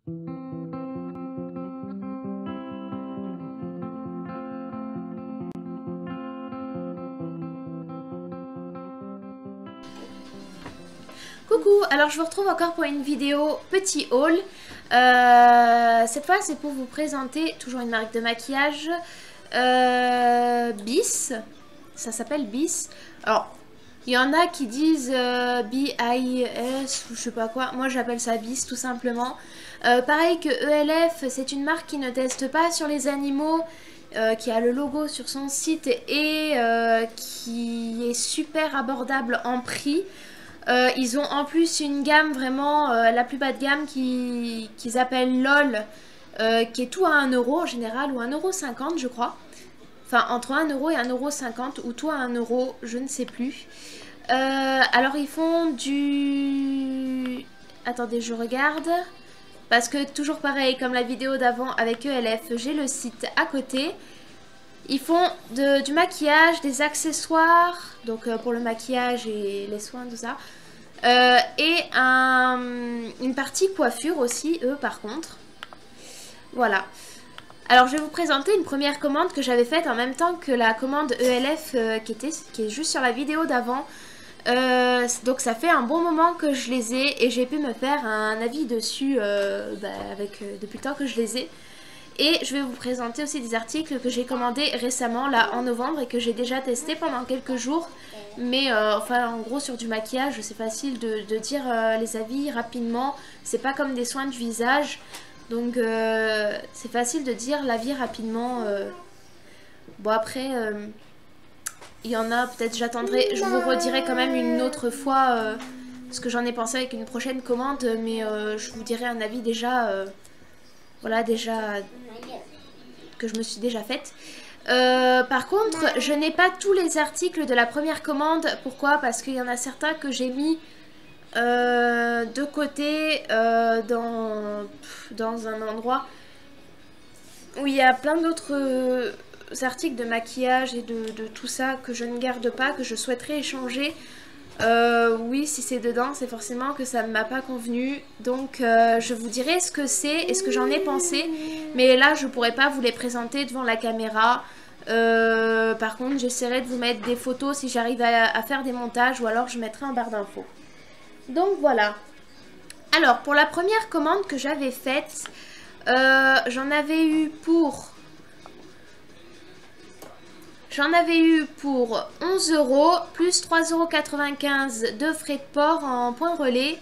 Coucou, alors je vous retrouve encore pour une vidéo petit haul. Cette fois c'est pour vous présenter toujours une marque de maquillage, Bis, ça s'appelle Bis. Alors il y en a qui disent BIS ou je sais pas quoi, moi j'appelle ça Bis tout simplement. Pareil que ELF, c'est une marque qui ne teste pas sur les animaux, qui a le logo sur son site et qui est super abordable en prix. Ils ont en plus une gamme vraiment la plus bas de gamme qu'ils appellent LOL, qui est tout à 1 euro en général, ou 1,50 € je crois. Enfin entre 1 euro et 1,50 € ou tout à 1 euro, je ne sais plus. Alors ils font du... Attendez, je regarde. Parce que toujours pareil, comme la vidéo d'avant avec ELF, j'ai le site à côté. Ils font du maquillage, des accessoires, donc pour le maquillage et les soins, tout ça. Et une partie coiffure aussi, eux, par contre. Voilà. Alors, je vais vous présenter une première commande que j'avais faite en même temps que la commande ELF qui est juste sur la vidéo d'avant. Donc, ça fait un bon moment que je les ai et j'ai pu me faire un avis dessus depuis le temps que je les ai. Et je vais vous présenter aussi des articles que j'ai commandés récemment, là, en novembre, et que j'ai déjà testé pendant quelques jours. Mais, enfin, en gros, sur du maquillage, c'est facile de dire les avis rapidement. C'est pas comme des soins du visage. Donc, c'est facile de dire l'avis rapidement. Bon, après, il y en a, peut-être j'attendrai, je vous redirai quand même une autre fois ce que j'en ai pensé avec une prochaine commande. Mais je vous dirai un avis déjà... Voilà, déjà que je me suis déjà faite. Par contre, je n'ai pas tous les articles de la première commande. Pourquoi? Parce qu'il y en a certains que j'ai mis de côté dans un endroit où il y a plein d'autres articles de maquillage et de tout ça que je ne garde pas, que je souhaiterais échanger. Oui, si c'est dedans, c'est forcément que ça ne m'a pas convenu. Donc je vous dirai ce que c'est et ce que j'en ai pensé. Mais là, je pourrais pas vous les présenter devant la caméra. Par contre, j'essaierai de vous mettre des photos si j'arrive à faire des montages, ou alors je mettrai en barre d'infos. Donc voilà. Alors, pour la première commande que j'avais faite, j'en avais eu pour 11 € plus 3,95 € de frais de port en point relais.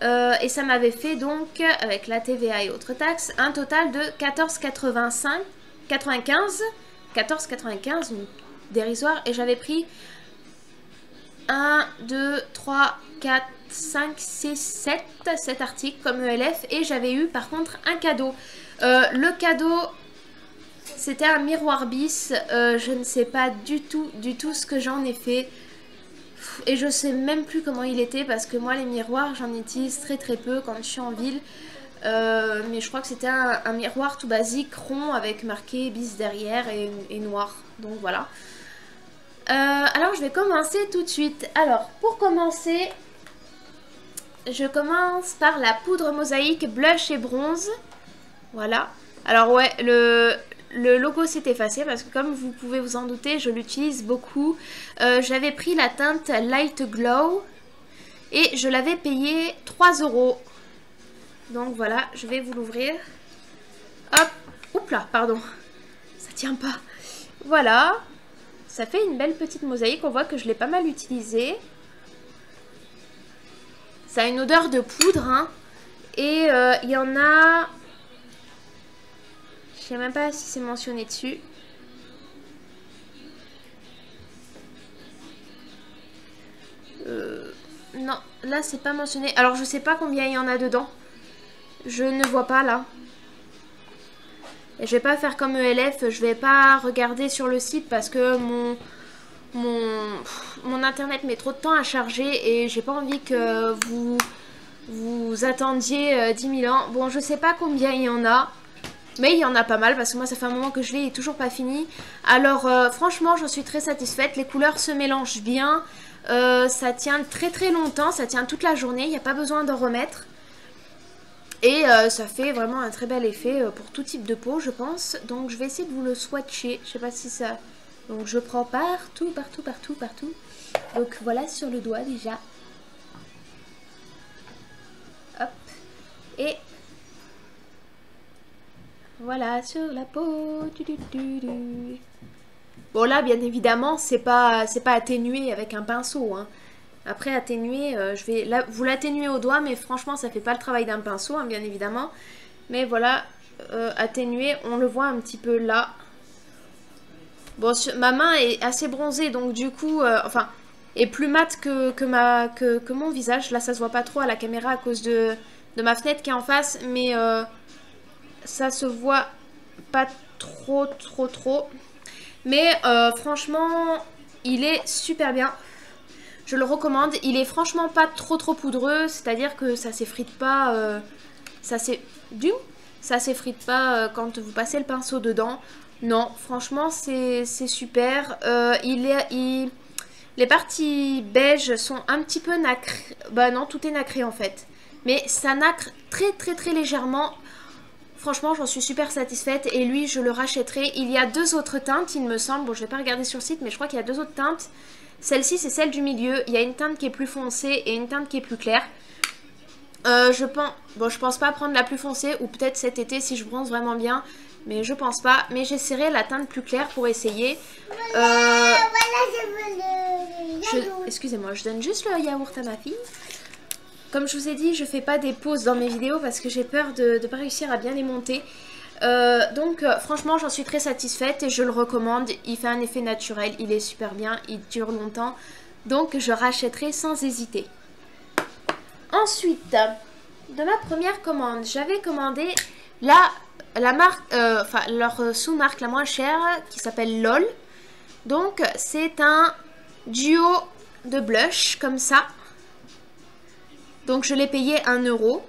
Et ça m'avait fait donc, avec la TVA et autres taxes, un total de 14,95, donc dérisoire. Et j'avais pris 1, 2, 3, 4, 5, 6, 7 articles comme ELF. Et j'avais eu par contre un cadeau. Le cadeau... C'était un miroir Bis, je ne sais pas du tout ce que j'en ai fait. Et je sais même plus comment il était parce que moi les miroirs j'en utilise très peu quand je suis en ville. Mais je crois que c'était un miroir tout basique, rond avec marqué Bis derrière et noir. Donc voilà. Alors je vais commencer tout de suite. Alors pour commencer, je commence par la poudre mosaïque blush et bronze. Voilà. Alors ouais, le logo s'est effacé parce que comme vous pouvez vous en douter, je l'utilise beaucoup. J'avais pris la teinte Light Glow et je l'avais payé 3 €. Donc voilà, je vais vous l'ouvrir. Hop, oups là, pardon, ça tient pas. Voilà, ça fait une belle petite mosaïque, on voit que je l'ai pas mal utilisé. Ça a une odeur de poudre, hein. Et il y en a... Je sais même pas si c'est mentionné dessus. Non, là c'est pas mentionné. Alors je sais pas combien il y en a dedans. Je ne vois pas là. Et je vais pas faire comme ELF. Je vais pas regarder sur le site parce que mon internet met trop de temps à charger et j'ai pas envie que vous attendiez 10 000 ans. Bon, je sais pas combien il y en a. Mais il y en a pas mal parce que moi ça fait un moment que je l'ai, il est toujours pas fini. Alors franchement je suis très satisfaite, les couleurs se mélangent bien. Ça tient très longtemps, ça tient toute la journée, il n'y a pas besoin d'en remettre. Et ça fait vraiment un très bel effet pour tout type de peau, je pense. Donc je vais essayer de vous le swatcher. Je sais pas si ça... Donc je prends partout, partout, partout, partout. Donc voilà sur le doigt déjà. Hop. Et voilà sur la peau. Bon là, bien évidemment, c'est pas atténué avec un pinceau, hein. Après atténuer, je vais vous l'atténuer au doigt, mais franchement ça fait pas le travail d'un pinceau, hein, bien évidemment. Mais voilà, atténuer, on le voit un petit peu là. Bon, ma main est assez bronzée, donc du coup, enfin, est plus mate que mon visage. Là, ça se voit pas trop à la caméra à cause de ma fenêtre qui est en face, mais ça se voit pas trop. Mais franchement, il est super bien. Je le recommande. Il est franchement pas trop poudreux, c'est-à-dire que ça s'effrite pas. Ça s'effrite pas quand vous passez le pinceau dedans. Non, franchement, c'est super. Les parties beige sont un petit peu nacrées. Bah non, tout est nacré en fait. Mais ça nacre très légèrement. Franchement, j'en suis super satisfaite. Et lui, je le rachèterai. Il y a 2 autres teintes, il me semble. Bon, je vais pas regarder sur le site, mais je crois qu'il y a 2 autres teintes. Celle-ci, c'est celle du milieu. Il y a une teinte qui est plus foncée et une teinte qui est plus claire. Je pense pas prendre la plus foncée, ou peut-être cet été si je bronze vraiment bien. Mais je pense pas. Mais j'essaierai la teinte plus claire pour essayer. Voilà, je veux le yaourt. Excusez-moi, je donne juste le yaourt à ma fille. Comme je vous ai dit, je fais pas des pauses dans mes vidéos parce que j'ai peur de ne pas réussir à bien les monter. Donc franchement j'en suis très satisfaite et je le recommande. Il fait un effet naturel, il est super bien, il dure longtemps. Donc je rachèterai sans hésiter. Ensuite, de ma première commande, j'avais commandé la marque, leur sous-marque la moins chère qui s'appelle LOL. Donc c'est un duo de blush comme ça. Donc je l'ai payé 1 €.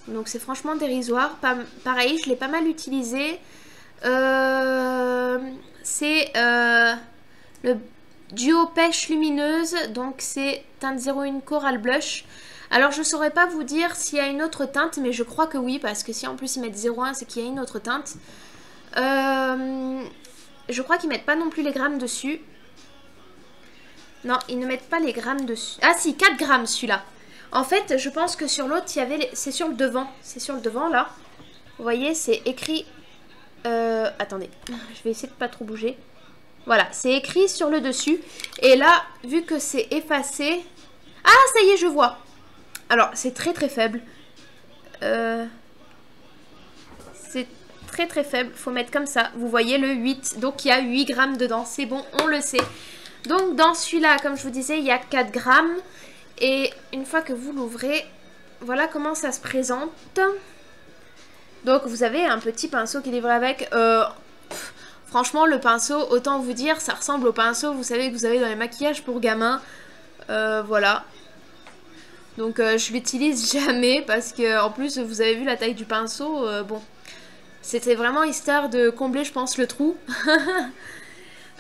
Donc c'est franchement dérisoire. Pareil, je l'ai pas mal utilisé. C'est le duo pêche lumineuse. Donc c'est teinte 01 Coral Blush. Alors je saurais pas vous dire s'il y a une autre teinte, mais je crois que oui, parce que si en plus ils mettent 01, c'est qu'il y a une autre teinte. Je crois qu'ils mettent pas non plus les grammes dessus. Non, ils ne mettent pas les grammes dessus. Ah si, 4 grammes celui-là. En fait, je pense que sur l'autre, il y avait... C'est sur le devant. C'est sur le devant, là. Vous voyez, c'est écrit... Attendez, je vais essayer de pas trop bouger. Voilà, c'est écrit sur le dessus. Et là, vu que c'est effacé... Ah, ça y est, je vois. Alors, c'est très faible. C'est très faible. Faut mettre comme ça. Vous voyez le 8. Donc, il y a 8 grammes dedans. C'est bon, on le sait. Donc, dans celui-là, comme je vous disais, il y a 4 grammes. Et une fois que vous l'ouvrez, voilà comment ça se présente. Donc vous avez un petit pinceau qui est livré avec. Franchement, le pinceau, autant vous dire, ça ressemble au pinceau, vous savez, que vous avez dans les maquillages pour gamins. Voilà. Donc je l'utilise jamais parce que en plus vous avez vu la taille du pinceau. Bon, c'était vraiment histoire de combler, je pense, le trou.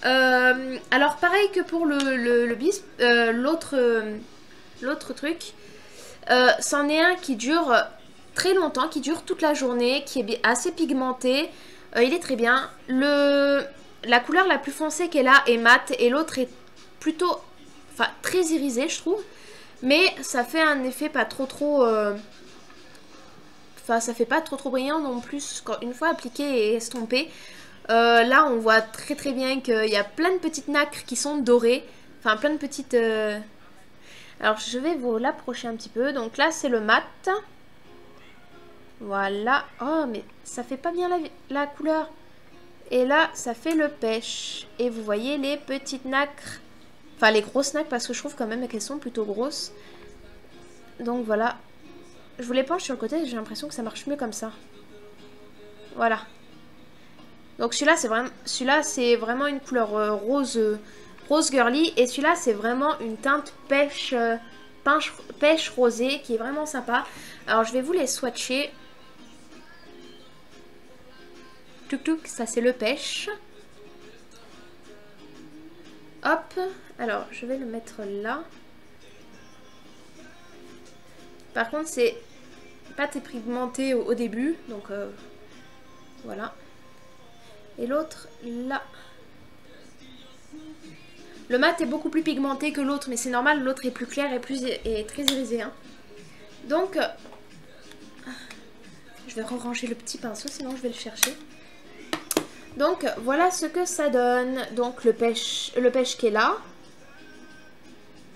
Alors pareil que pour le bis, l'autre truc, c'en est un qui dure très longtemps, qui dure toute la journée, qui est assez pigmenté. Il est très bien. La couleur la plus foncée qu'elle a est mate et l'autre est plutôt, enfin, très irisé, je trouve. Mais ça fait un effet pas trop enfin, ça fait pas trop brillant non plus une fois appliqué et estompé. Là, on voit très bien qu'il y a plein de petites nacres qui sont dorées. Enfin, plein de petites... Alors, je vais vous l'approcher un petit peu. Donc là, c'est le mat. Voilà. Oh, mais ça fait pas bien la couleur. Et là, ça fait le pêche. Et vous voyez les petites nacres. Enfin, les grosses nacres, parce que je trouve quand même qu'elles sont plutôt grosses. Donc voilà. Je vous les penche sur le côté, j'ai l'impression que ça marche mieux comme ça. Voilà. Donc celui-là, c'est vraiment une couleur rose girly. Et celui-là, c'est vraiment une teinte pêche rosée qui est vraiment sympa. Alors, je vais vous les swatcher. Tuk, ça c'est le pêche. Hop. Alors, je vais le mettre là. Par contre, c'est pas très pigmenté au début. Donc voilà. Et l'autre là. Le mat est beaucoup plus pigmenté que l'autre, mais c'est normal, l'autre est plus clair et très irisé. Hein. Donc, je vais ranger le petit pinceau, sinon je vais le chercher. Donc, voilà ce que ça donne. Donc, le pêche qui est là.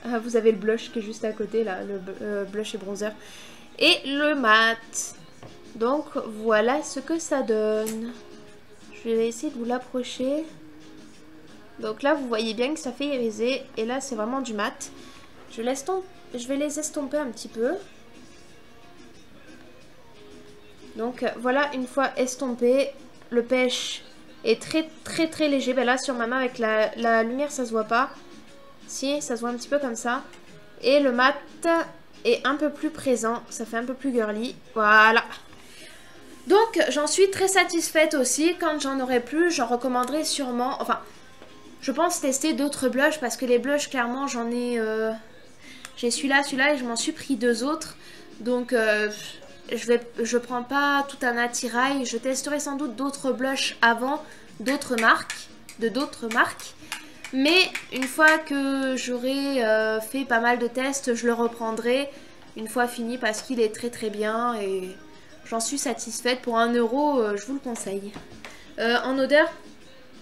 Vous avez le blush qui est juste à côté, là, le blush et bronzer. Et le mat. Donc, voilà ce que ça donne. Je vais essayer de vous l'approcher. Donc là, vous voyez bien que ça fait iriser. Et là, c'est vraiment du mat. Je vais les estomper un petit peu. Donc voilà, une fois estompé, le pêche est très léger. Ben là, sur ma main, avec la lumière, ça se voit pas. Si, ça se voit un petit peu comme ça. Et le mat est un peu plus présent. Ça fait un peu plus girly. Voilà. Donc, j'en suis très satisfaite aussi. Quand j'en aurai plus, j'en recommanderai sûrement... Enfin... Je pense tester d'autres blushs parce que les blushs, clairement, j'en ai... J'ai celui-là et je m'en suis pris 2 autres. Donc, je prends pas tout un attirail. Je testerai sans doute d'autres blushs avant, d'autres marques. Mais une fois que j'aurai fait pas mal de tests, je le reprendrai une fois fini parce qu'il est très bien. Et j'en suis satisfaite. Pour 1 €, je vous le conseille. En odeur...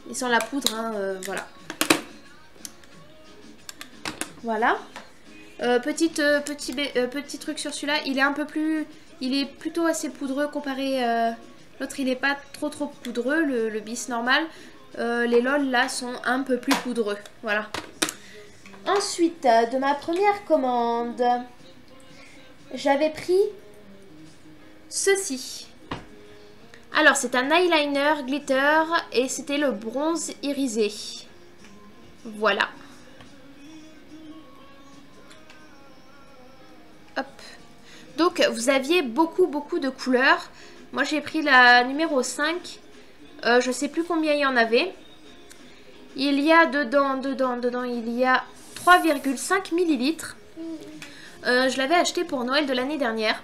Ils sont la poudre, hein, voilà. Voilà. Petit truc sur celui-là. Il est un peu plus... Il est plutôt assez poudreux comparé... L'autre, il n'est pas trop poudreux, le bis normal. Les LOL, là, sont un peu plus poudreux. Voilà. Ensuite, de ma première commande, j'avais pris ceci. Alors, c'est un eyeliner glitter et c'était le bronze irisé. Voilà. Hop. Donc, vous aviez beaucoup de couleurs. Moi, j'ai pris la numéro 5. Je sais plus combien il y en avait. Il y a dedans, il y a 3,5 millilitres. Je l'avais acheté pour Noël de l'année dernière.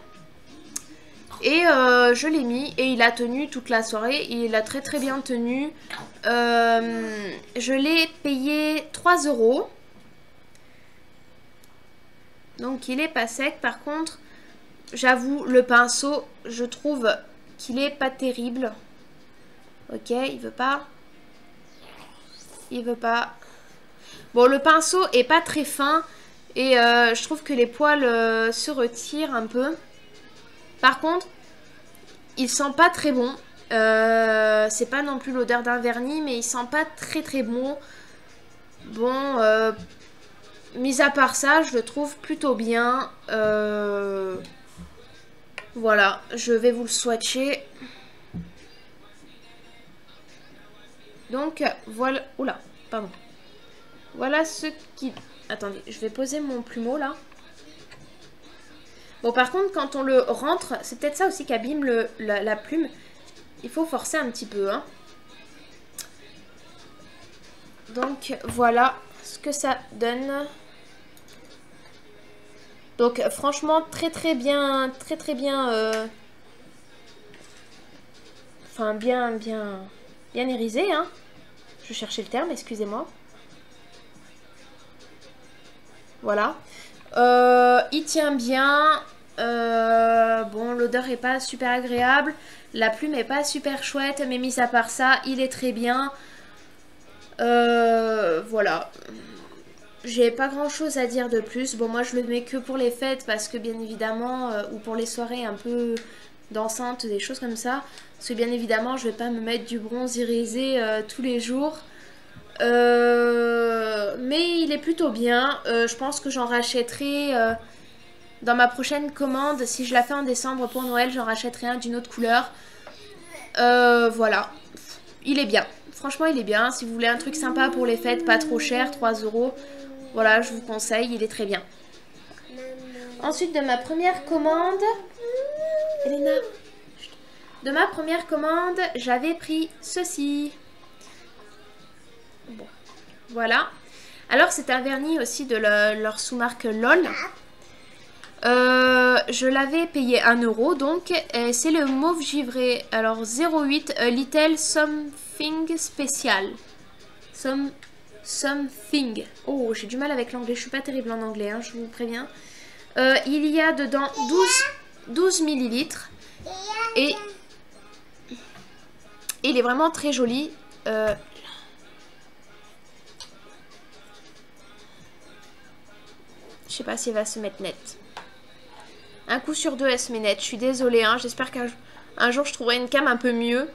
Et je l'ai mis et il a tenu toute la soirée. Il a très bien tenu. Je l'ai payé 3 €. Donc il est pas sec. Par contre, j'avoue, le pinceau, je trouve qu'il est pas terrible. Ok, il veut pas. Bon, le pinceau est pas très fin. Et je trouve que les poils se retirent un peu. Par contre, il sent pas très bon. C'est pas non plus l'odeur d'un vernis, mais il sent pas très bon. Bon, mis à part ça, je le trouve plutôt bien. Voilà, je vais vous le swatcher. Donc, voilà. Oula, pardon. Voilà ce qui... Attendez, je vais poser mon plumeau là. Bon, par contre, quand on le rentre, c'est peut-être ça aussi qui abîme la plume. Il faut forcer un petit peu. Hein. Donc, voilà ce que ça donne. Donc, franchement, très bien. Enfin, bien irisé. Hein. Je cherchais le terme, excusez-moi. Voilà. Il tient bien. Bon, l'odeur est pas super agréable. La plume est pas super chouette. Mais mis à part ça, il est très bien. Voilà. J'ai pas grand chose à dire de plus. Bon, moi je le mets que pour les fêtes. Parce que bien évidemment, ou pour les soirées un peu dansantes, des choses comme ça. Parce que bien évidemment, je vais pas me mettre du bronze irisé tous les jours. Mais il est plutôt bien. Je pense que j'en rachèterai dans ma prochaine commande. Si je la fais en décembre pour Noël, j'en rachèterai un d'une autre couleur. Voilà. Il est bien. Franchement, il est bien. Si vous voulez un truc sympa pour les fêtes, pas trop cher, 3 €. Voilà, je vous conseille. Il est très bien. Ensuite, de ma première commande... Elena. De ma première commande, j'avais pris ceci. Bon, voilà. Alors, c'est un vernis aussi de leur sous-marque LOL. Je l'avais payé 1 euro, donc c'est le mauve givré. Alors 08 Little Something Special. Something. Oh, j'ai du mal avec l'anglais, je suis pas terrible en anglais, hein, je vous préviens. Il y a dedans 12 millilitres. Et il est vraiment très joli. Je sais pas s'il va se mettre net. Un coup sur deux, elle se met net. Je suis désolée, hein. J'espère qu'un jour je trouverai une cam un peu mieux.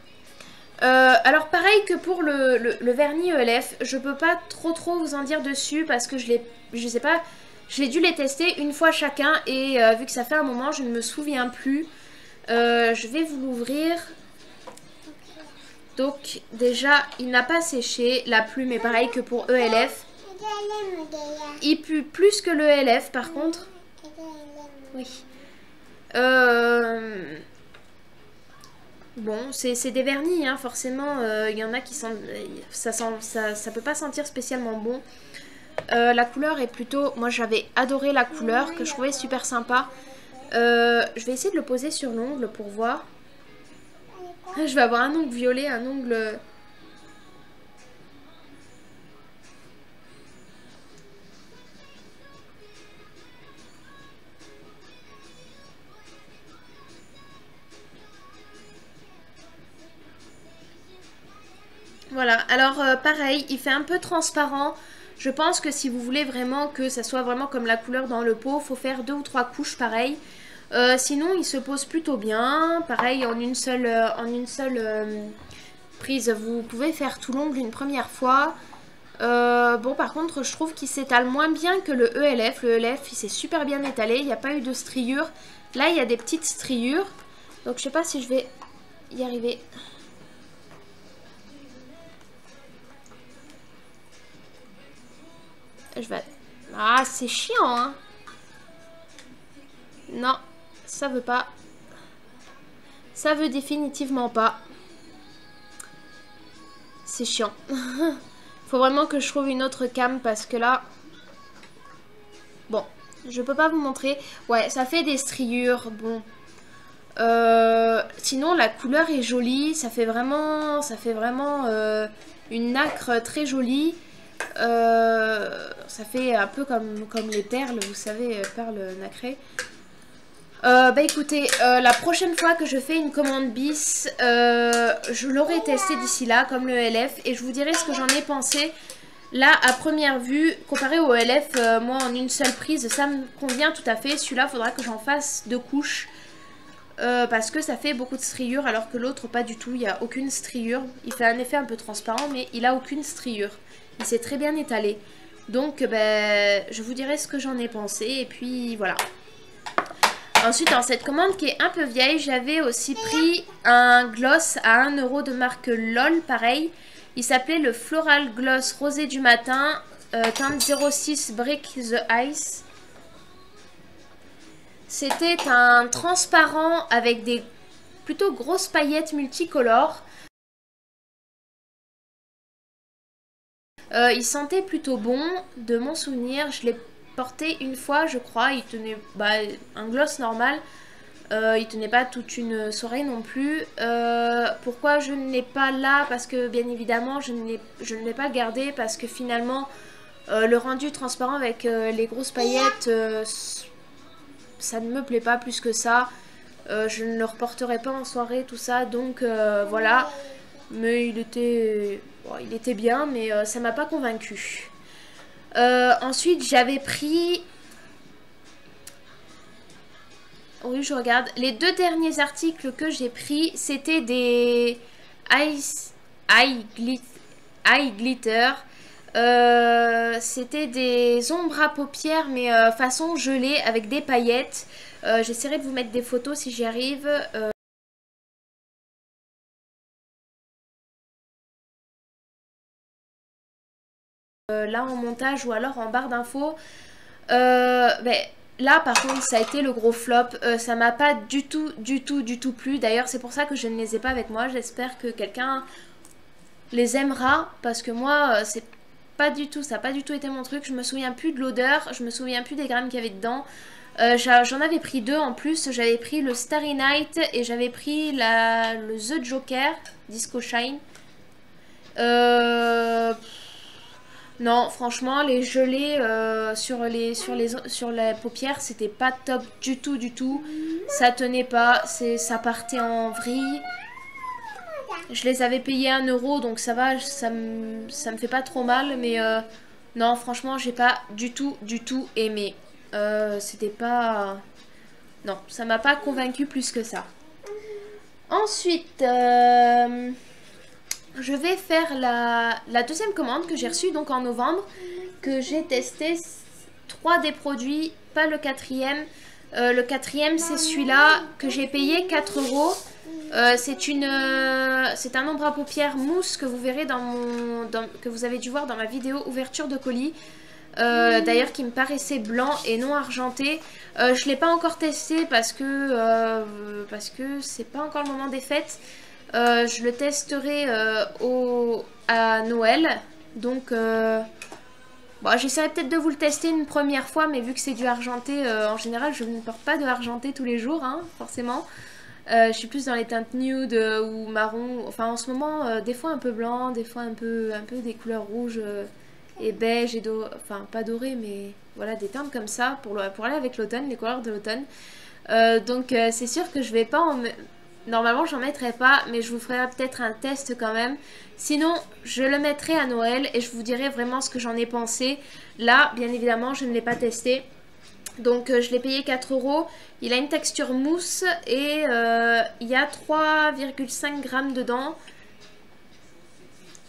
Alors pareil que pour le vernis ELF, je peux pas trop vous en dire dessus parce que je sais pas, j'ai dû les tester une fois chacun et vu que ça fait un moment, je ne me souviens plus. Je vais vous l'ouvrir. Donc déjà, il n'a pas séché. La plume est pareil que pour ELF. Il pue plus que le ELF par contre. Oui. Bon, c'est des vernis, hein, forcément. Il y en a qui sentent. Ça peut pas sentir spécialement bon. La couleur est plutôt. Moi, j'avais adoré la couleur, que je trouvais super sympa. Je vais essayer de le poser sur l'ongle pour voir. Je vais avoir un ongle violet, un ongle. Voilà, alors pareil, il fait un peu transparent. Je pense que si vous voulez vraiment que ça soit vraiment comme la couleur dans le pot, faut faire 2 ou 3 couches pareil. Sinon, il se pose plutôt bien. Pareil, en une seule prise, vous pouvez faire tout l'ongle une première fois. Bon, par contre, je trouve qu'il s'étale moins bien que le ELF. Le ELF, il s'est super bien étalé. Il n'y a pas eu de striures. Là, il y a des petites striures. Donc, je sais pas si je vais y arriver. Je vais... Ah, c'est chiant, hein. Non, ça veut pas. Ça veut définitivement pas. C'est chiant. Faut vraiment que je trouve une autre cam parce que là... Bon, je peux pas vous montrer. Ouais, ça fait des striures. Bon. Sinon, la couleur est jolie. Ça fait vraiment une nacre très jolie. Ça fait un peu comme les perles, vous savez, perles nacrées. Bah écoutez, la prochaine fois que je fais une commande bis, je l'aurai testé d'ici là, comme le LF, et je vous dirai ce que j'en ai pensé. Là, à première vue, comparé au LF, moi en une seule prise, ça me convient tout à fait. Celui-là, il faudra que j'en fasse 2 couches. Parce que ça fait beaucoup de striures, alors que l'autre, pas du tout, il n'y a aucune striure. Il fait un effet un peu transparent, mais il a aucune striure. Il s'est très bien étalé. Donc, ben, je vous dirai ce que j'en ai pensé, et puis voilà. Ensuite, dans cette commande qui est un peu vieille, j'avais aussi pris un gloss à 1 euro de marque LOL, pareil. Il s'appelait le Floral Gloss Rosé du matin, teinte 06 Break the Ice. C'était un transparent avec des plutôt grosses paillettes multicolores. Il sentait plutôt bon, de mon souvenir. Je l'ai porté une fois, je crois. Il tenait un gloss normal. Il tenait pas toute une soirée non plus. Pourquoi je ne l'ai pas là? Parce que bien évidemment, je ne l'ai pas gardé. Parce que finalement, le rendu transparent avec les grosses paillettes, ça ne me plaît pas plus que ça. Je ne le reporterai pas en soirée, tout ça. Donc voilà. Mais il était bien, mais ça m'a pas convaincu. Ensuite, j'avais pris... Oui, je regarde. Les 2 derniers articles que j'ai pris, c'était des eye glitter. C'était des ombres à paupières, mais façon gelée avec des paillettes. J'essaierai de vous mettre des photos si j'y arrive. Là en montage ou alors en barre d'infos. Là par contre ça a été le gros flop. Ça m'a pas du tout plu. D'ailleurs c'est pour ça que je ne les ai pas avec moi. J'espère que quelqu'un les aimera. Parce que moi c'est pas du tout, ça n'a pas du tout été mon truc. Je me souviens plus de l'odeur. Je me souviens plus des grammes qu'il y avait dedans. J'en avais pris 2 en plus. J'avais pris le Starry Night et j'avais pris le The Joker Disco Shine. Non, franchement, les gelées sur les paupières, c'était pas top du tout, du tout. Ça tenait pas, ça partait en vrille. Je les avais payés 1 euro, donc ça va, ça me fait pas trop mal. Mais non, franchement, j'ai pas du tout aimé. C'était pas... Non, ça m'a pas convaincu plus que ça. Ensuite, je vais faire la deuxième commande que j'ai reçue donc en novembre. Que j'ai testé 3 des produits, pas le quatrième. Le quatrième, c'est celui-là que j'ai payé 4 euros. C'est un ombre à paupières mousse que vous verrez que vous avez dû voir dans ma vidéo ouverture de colis. D'ailleurs qui me paraissait blanc et non argenté. Je l'ai pas encore testé parce que c'est pas encore le moment des fêtes. Je le testerai à Noël. Donc bon, j'essaierai peut-être de vous le tester une première fois, mais vu que c'est du argenté, en général je ne porte pas de argenté tous les jours, hein, forcément. Je suis plus dans les teintes nude ou marron. Enfin en ce moment, des fois un peu blanc, des fois un peu des couleurs rouges et beige et enfin pas doré, mais voilà, des teintes comme ça pour aller avec l'automne, les couleurs de l'automne. Donc c'est sûr que je vais pas normalement j'en mettrai pas, mais je vous ferai peut-être un test quand même. Sinon je le mettrai à Noël et je vous dirai vraiment ce que j'en ai pensé. Là bien évidemment je ne l'ai pas testé. Donc je l'ai payé 4 euros. Il a une texture mousse et il y a 3,5 grammes dedans.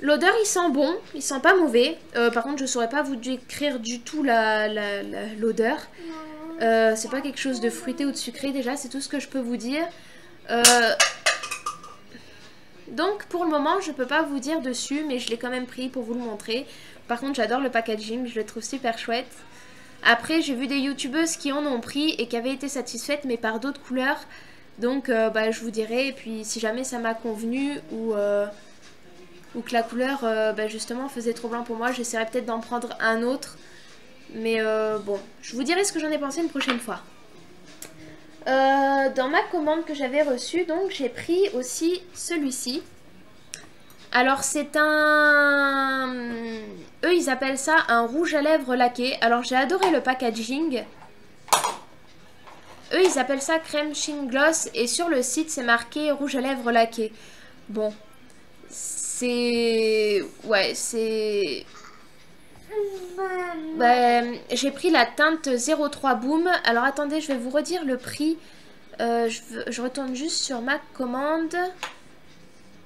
L'odeur il sent bon, il sent pas mauvais. Par contre je saurais pas vous décrire du tout l'odeur. C'est pas quelque chose de fruité ou de sucré déjà, c'est tout ce que je peux vous dire. Donc pour le moment je peux pas vous dire dessus, mais je l'ai quand même pris pour vous le montrer. Par contre j'adore le packaging, je le trouve super chouette. Après j'ai vu des youtubeuses qui en ont pris et qui avaient été satisfaites mais par d'autres couleurs. Donc bah, je vous dirai, et puis si jamais ça m'a convenu ou que la couleur bah, justement faisait trop blanc pour moi, j'essaierai peut-être d'en prendre un autre. Mais bon, je vous dirai ce que j'en ai pensé une prochaine fois. Dans ma commande que j'avais reçue, donc j'ai pris aussi celui-ci. Alors c'est un... Eux ils appellent ça un rouge à lèvres laqué. Alors j'ai adoré le packaging. Eux ils appellent ça crème Sheen Gloss et sur le site c'est marqué rouge à lèvres laqué. Bon, c'est... Ouais, c'est... j'ai pris la teinte 03 Boom. Alors attendez, je vais vous redire le prix. Je retourne juste sur ma commande.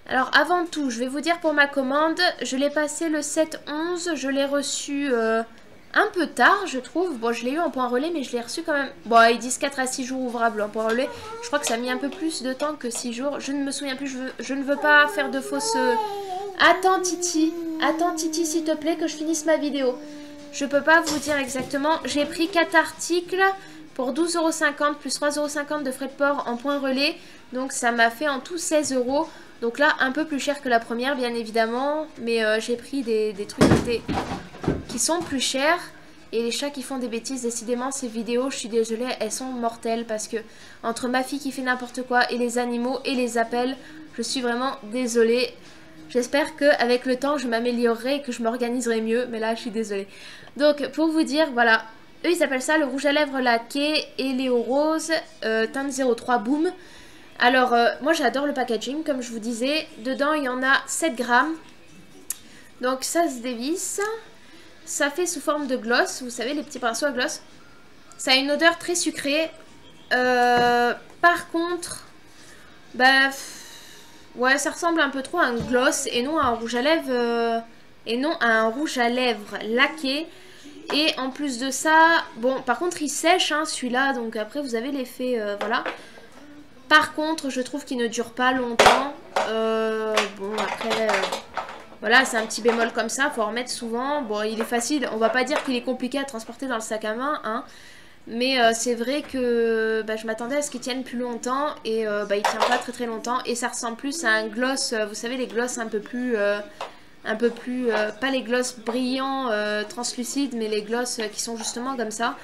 Alors avant tout, je vais vous dire pour ma commande, je l'ai passé le 7-11, je l'ai reçu un peu tard je trouve. Bon, je l'ai eu en point relais mais je l'ai reçu quand même. Bon, ils disent 4 à 6 jours ouvrables en point relais. Je crois que ça a mis un peu plus de temps que 6 jours. Je ne me souviens plus, je ne veux pas faire de fausses... Attends Titi s'il te plaît que je finisse ma vidéo. Je peux pas vous dire exactement. J'ai pris 4 articles pour 12,50 € plus 3,50 € de frais de port en point relais. Donc ça m'a fait en tout 16 €. Donc là un peu plus cher que la première bien évidemment. Mais j'ai pris des trucs qui sont plus chers. Et les chats qui font des bêtises, décidément ces vidéos, je suis désolée, elles sont mortelles. Parce que entre ma fille qui fait n'importe quoi et les animaux et les appels, je suis vraiment désolée. J'espère qu'avec le temps, je m'améliorerai et que je m'organiserai mieux. Mais là, je suis désolée. Donc, pour vous dire, voilà. Eux, ils appellent ça le rouge à lèvres laqué et Léo Rose, teinte 03 Boom. Alors, moi, j'adore le packaging, comme je vous disais. Dedans, il y en a 7 grammes. Donc, ça se dévisse. Ça fait sous forme de gloss. Vous savez, les petits pinceaux à gloss. Ça a une odeur très sucrée. Par contre, bah... ouais, ça ressemble un peu trop à un gloss et non à un rouge à lèvres laqué. Et en plus de ça, bon, par contre il sèche hein, celui-là, donc après vous avez l'effet, voilà. Par contre, je trouve qu'il ne dure pas longtemps. Bon, après, voilà, c'est un petit bémol comme ça, faut en remettre souvent. Bon, il est facile, on va pas dire qu'il est compliqué à transporter dans le sac à main, hein. Mais c'est vrai que bah, je m'attendais à ce qu'il tienne plus longtemps et bah, il tient pas très très longtemps. Et ça ressemble plus à un gloss, vous savez les gloss un peu plus, pas les gloss brillants translucides, mais les gloss qui sont justement comme ça.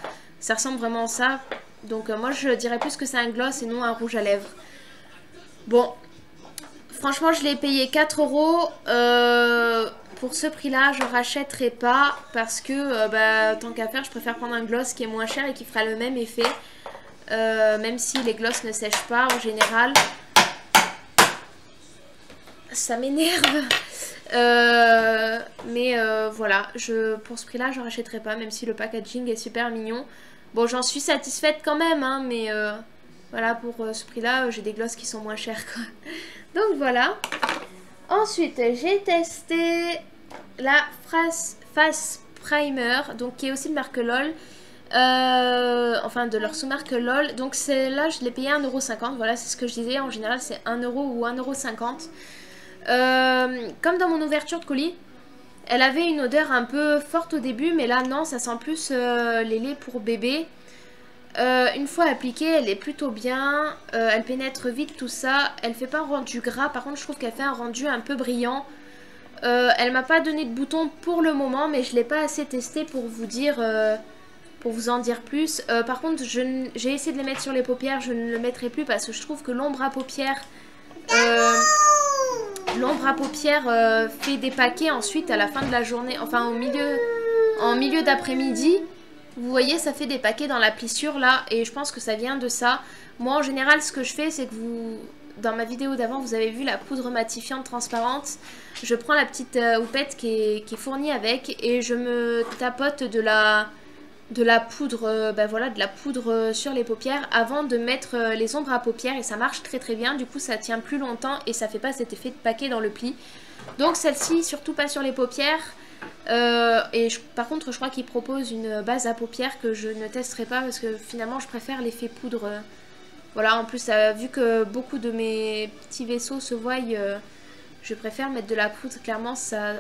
Ça ressemble vraiment à ça. Donc moi je dirais plus que c'est un gloss et non un rouge à lèvres. Bon, franchement je l'ai payé 4 euros. Pour ce prix là je rachèterai pas. Parce que bah, tant qu'à faire je préfère prendre un gloss qui est moins cher et qui fera le même effet. Même si les gloss ne sèchent pas en général. Ça m'énerve. Mais voilà, pour ce prix là je rachèterai pas. Même si le packaging est super mignon. Bon, j'en suis satisfaite quand même, hein, mais voilà, pour ce prix-là, j'ai des glosses qui sont moins chères, quoi. Donc voilà. Ensuite, j'ai testé la Face Primer, donc qui est aussi de marque LOL. Enfin, de leur sous-marque LOL. Donc celle-là, je l'ai payé 1,50 €. Voilà, c'est ce que je disais. En général, c'est 1 € ou 1,50 €. Comme dans mon ouverture de colis. Elle avait une odeur un peu forte au début, mais là non, ça sent plus les laits pour bébé. Une fois appliquée, elle est plutôt bien. Elle pénètre vite tout ça. Elle fait pas un rendu gras, par contre je trouve qu'elle fait un rendu un peu brillant. Elle m'a pas donné de bouton pour le moment, mais je l'ai pas assez testé pour vous dire, pour vous en dire plus. Par contre, j'ai essayé de les mettre sur les paupières, je ne le mettrai plus parce que je trouve que l'ombre à paupières... L'ombre à paupières fait des paquets ensuite à la fin de la journée, enfin en milieu d'après-midi. Vous voyez, ça fait des paquets dans la plissure là et je pense que ça vient de ça. Moi en général ce que je fais c'est que dans ma vidéo d'avant vous avez vu la poudre matifiante transparente. Je prends la petite houppette qui est fournie avec et je me tapote de la poudre, voilà, de la poudre sur les paupières avant de mettre les ombres à paupières et ça marche très très bien. Du coup ça tient plus longtemps et ça fait pas cet effet de paquet dans le pli. Donc celle-ci surtout pas sur les paupières. Par contre je crois qu'ils proposent une base à paupières que je ne testerai pas parce que finalement je préfère l'effet poudre. Voilà, en plus vu que beaucoup de mes petits vaisseaux se voient, je préfère mettre de la poudre. Clairement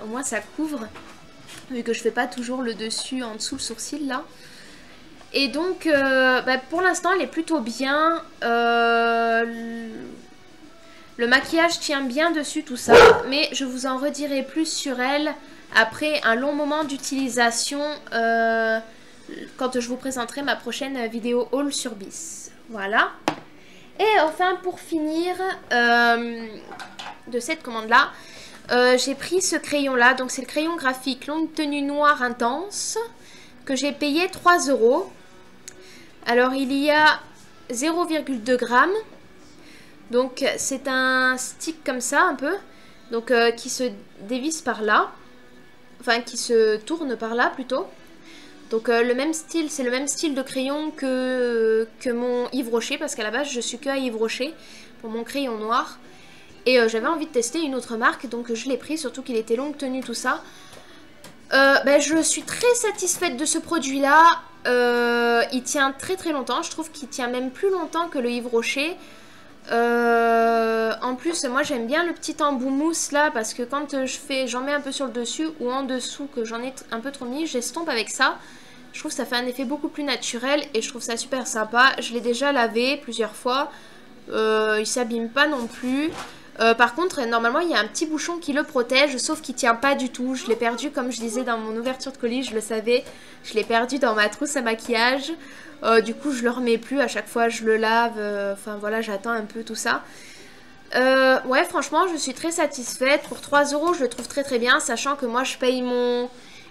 au moins ça couvre. Vu que je fais pas toujours le dessus en dessous le sourcil là. Et donc pour l'instant elle est plutôt bien. Le maquillage tient bien dessus tout ça. Mais je vous en redirai plus sur elle après un long moment d'utilisation quand je vous présenterai ma prochaine vidéo haul sur Bis. Voilà. Et enfin pour finir de cette commande là. J'ai pris ce crayon là, donc c'est le crayon graphique longue tenue noire intense que j'ai payé 3 €. Alors il y a 0,2 g, donc c'est un stick comme ça un peu, donc qui se dévisse par là, enfin qui se tourne par là plutôt. Donc le même style, c'est le même style de crayon que mon Yves Rocher, parce qu'à la base je suis que à Yves Rocher pour mon crayon noir. Et j'avais envie de tester une autre marque, donc je l'ai pris, surtout qu'il était longue tenue, tout ça. Je suis très satisfaite de ce produit-là. Il tient très très longtemps, je trouve qu'il tient même plus longtemps que le Yves Rocher. En plus, moi j'aime bien le petit embout mousse là, parce que quand j'en mets un peu sur le dessus ou en dessous, que j'en ai un peu trop mis, j'estompe avec ça. Je trouve que ça fait un effet beaucoup plus naturel et je trouve ça super sympa. Je l'ai déjà lavé plusieurs fois, il s'abîme pas non plus. Par contre, normalement, il y a un petit bouchon qui le protège, sauf qu'il tient pas du tout. Je l'ai perdu, comme je disais dans mon ouverture de colis, je le savais. Je l'ai perdu dans ma trousse à maquillage. Du coup, je le remets plus. À chaque fois, je le lave. Enfin, voilà, j'attends un peu tout ça. Ouais, franchement, je suis très satisfaite. Pour 3 €, je le trouve très très bien. Sachant que moi, je paye mon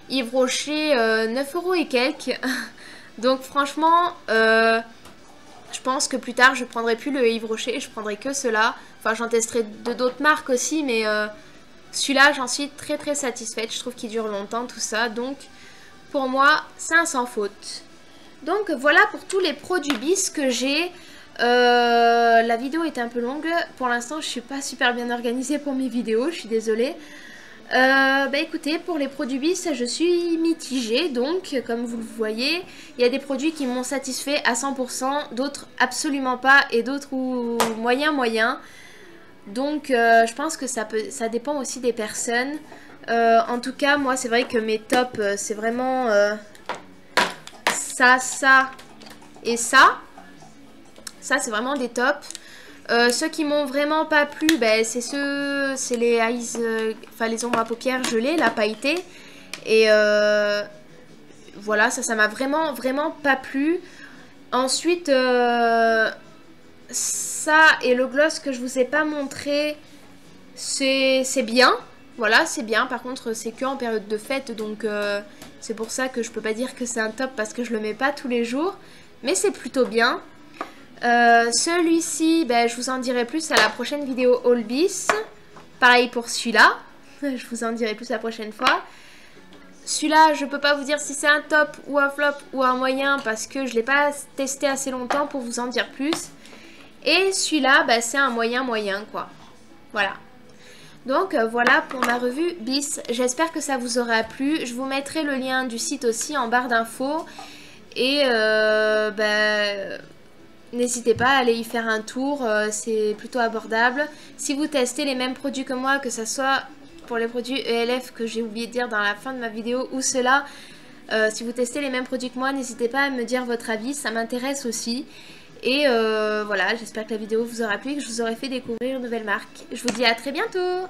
Yves Rocher 9 € et quelques. Donc, franchement... je pense que plus tard je prendrai plus le Yves Rocher, je prendrai que cela. Enfin j'en testerai de d'autres marques aussi, mais celui-là j'en suis très très satisfaite. Je trouve qu'il dure longtemps tout ça, donc pour moi c'est un sans faute. Donc voilà pour tous les produits Bis que j'ai. La vidéo est un peu longue, pour l'instant je suis pas super bien organisée pour mes vidéos, je suis désolée. Écoutez, pour les produits Bis, je suis mitigée, donc comme vous le voyez, il y a des produits qui m'ont satisfait à 100%, d'autres absolument pas et d'autres moyen. Donc je pense que ça dépend aussi des personnes. En tout cas, moi c'est vrai que mes tops, c'est vraiment ça et ça. Ça c'est vraiment des tops. Ceux qui m'ont vraiment pas plu, c'est les eyes, les ombres à paupières gelées, la pailletée. Et voilà, ça m'a vraiment pas plu. Ensuite, ça et le gloss que je vous ai pas montré, c'est bien. Voilà, c'est bien. Par contre, c'est que en période de fête, donc c'est pour ça que je peux pas dire que c'est un top parce que je le mets pas tous les jours. Mais c'est plutôt bien. Celui-ci, ben, je vous en dirai plus à la prochaine vidéo All Bis. Pareil pour celui-là. Je vous en dirai plus la prochaine fois. Celui-là, je peux pas vous dire si c'est un top ou un flop ou un moyen parce que je l'ai pas testé assez longtemps pour vous en dire plus. Et celui-là, bah, c'est un moyen quoi. Voilà. Donc voilà pour ma revue Bis. J'espère que ça vous aura plu. Je vous mettrai le lien du site aussi en barre d'infos. Et n'hésitez pas à aller y faire un tour. C'est plutôt abordable. Si vous testez les mêmes produits que moi, que ce soit pour les produits ELF que j'ai oublié de dire dans la fin de ma vidéo ou ceux-là, si vous testez les mêmes produits que moi, n'hésitez pas à me dire votre avis, ça m'intéresse aussi. Et voilà, j'espère que la vidéo vous aura plu, que je vous aurai fait découvrir une nouvelle marque. Je vous dis à très bientôt.